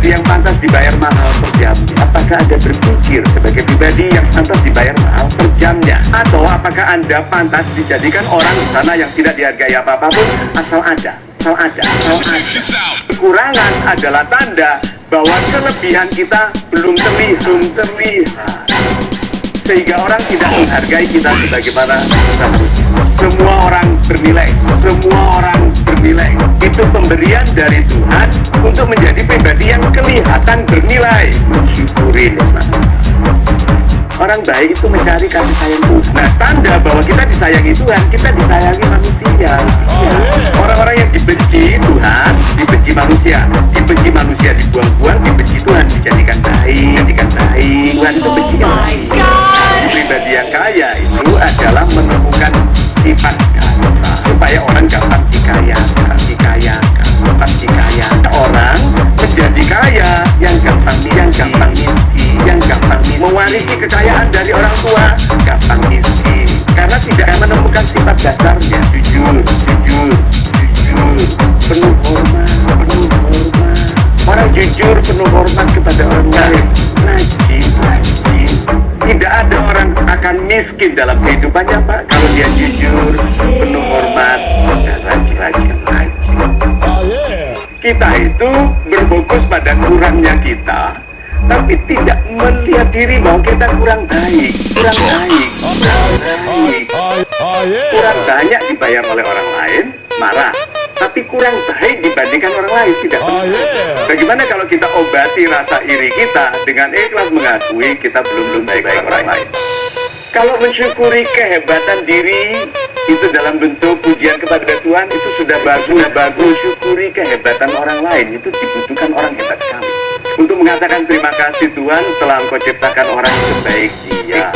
pribadi yang pantas dibayar mahal per jamnya? Apakah Anda berpikir sebagai pribadi yang pantas dibayar mahal per jamnya? Atau apakah Anda pantas dijadikan orang di sana yang tidak dihargai apa-apapun asal ada? Kekurangan adalah tanda bahwa kelebihan kita belum terlihat. Sehingga orang tidak menghargai kita sebagaimana seharusnya. Semua orang bernilai. Itu pemberian dari Tuhan untuk menjadi pribadi yang kelihatan bernilai. Syukurin. Orang baik itu mencari kasih sayang Tuhan. Nah, tanda bahwa kita disayangi Tuhan, kita disayangi manusia. Orang-orang yang dibenci Tuhan, dibenci manusia dibuang-buang, dibenci Tuhan, dijadikan baik. Tuhan itu benci yang baik. Pribadi yang kaya itu adalah menemukan sifat kasar supaya orang gampang dikayakan. Orang menjadi kaya yang gampang miskin, mewarisi kekayaan dari orang tua, gampang miskin, karena tidak menemukan sifat dasarnya. Jujur, penuh hormat. Orang jujur, penuh hormat kepada orang lain. Rajin. Tidak ada orang akan miskin dalam kehidupannya, Pak, kalau dia jujur, penuh hormat, dan rajin. Kita itu berfokus pada kurangnya kita, tapi tidak melihat diri bahwa kita kurang baik. Kurang banyak dibayar oleh orang lain, marah. Tapi kurang baik dibandingkan orang lain, tidak benar. Bagaimana kalau kita obati rasa iri kita dengan ikhlas mengakui kita belum baik orang lain? Kalau mensyukuri kehebatan diri itu dalam bentuk pujian kepada Tuhan, itu sudah bagus. Syukuri kehebatan orang lain, itu dibutuhkan orang hebat sekali. Untuk mengatakan terima kasih Tuhan telah Engkau ciptakan orang sebaik dia.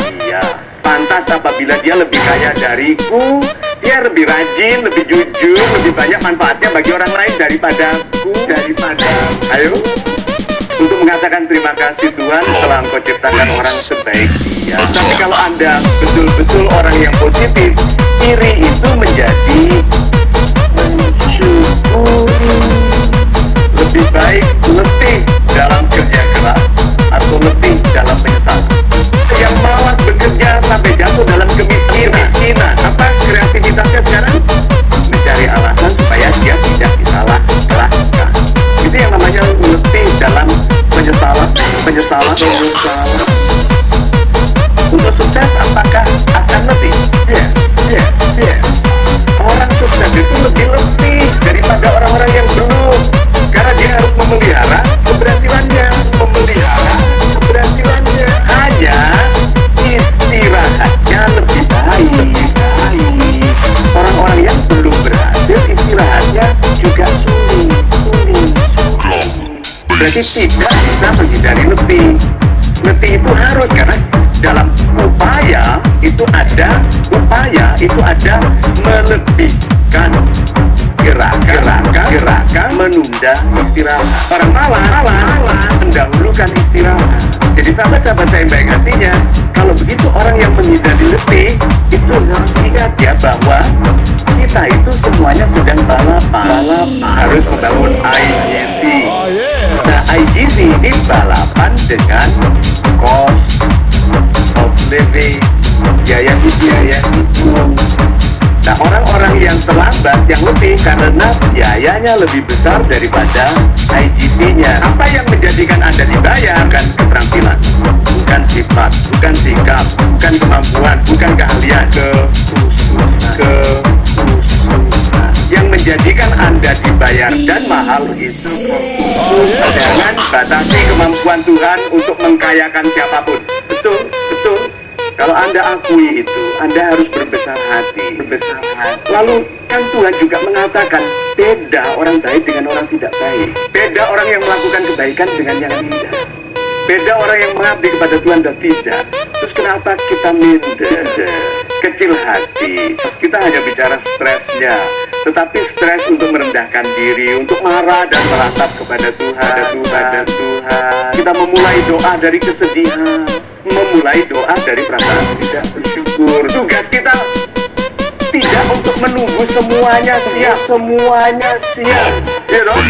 Pantas apabila dia lebih kaya dariku, dia lebih rajin, lebih jujur, lebih banyak manfaatnya bagi orang lain daripada. Ayo, untuk mengatakan terima kasih Tuhan telah Engkau ciptakan orang sebaik dia. Tapi kalau Anda betul-betul orang yang positif, iri itu menjadi mensyukuri. Lebih baik letih dalam kerja keras atau letih dalam penyesalan. Yang malas bekerja sampai jatuh dalam kemiskinan. Apa kreativitasnya sekarang? Mencari alasan supaya dia tidak disalahkan. Itu yang namanya letih dalam penyesalan. Untuk sukses apakah akan letih? Yes. Orang sukses itu lebih letih daripada orang-orang yang belum, karena dia harus memelihara keberhasilannya. Hanya istirahatnya lebih baik. Orang-orang yang belum berhasil istirahatnya juga sulit. Berarti tidak bisa menghindari letih. Letih itu harus, karena dalam upaya itu ada melebihkan gerakan menunda istirahat. Orang malas mendahulukan istirahat. Jadi sahabat-sahabat saya yang baik hatinya, kalau begitu orang yang menghindari letih itu harus ingat ya bahwa kita itu semuanya sedang balapan. Harus membangun IGC. Nah, IGC ini balapan dengan cost of living, biaya hidup. Nah, orang-orang yang terlambat, yang lebih karena biayanya lebih besar daripada IGC-nya. Apa yang menjadikan Anda dibayar? Bukan keterampilan, bukan sifat, bukan sikap, bukan kemampuan, bukan keahlian, kekhususan. Yang menjadikan Anda dibayar dan mahal itu kekhususan. Jangan batasi kemampuan Tuhan untuk mengkayakan siapapun. Betul. Kalau Anda akui itu, Anda harus berbesar hati. Lalu kan Tuhan juga mengatakan, beda orang baik dengan orang tidak baik. Beda orang yang melakukan kebaikan dengan yang tidak. Beda orang yang mengabdi kepada Tuhan dan tidak. Terus kenapa kita minder, kecil hati? Terus kita hanya bicara stresnya, tetapi stres untuk merendahkan diri, untuk marah dan meratap kepada Tuhan. Kita memulai doa dari kesedihan, memulai doa dari perasaan tidak bersyukur. Tugas kita tidak untuk menunggu semuanya siap. Ya dong?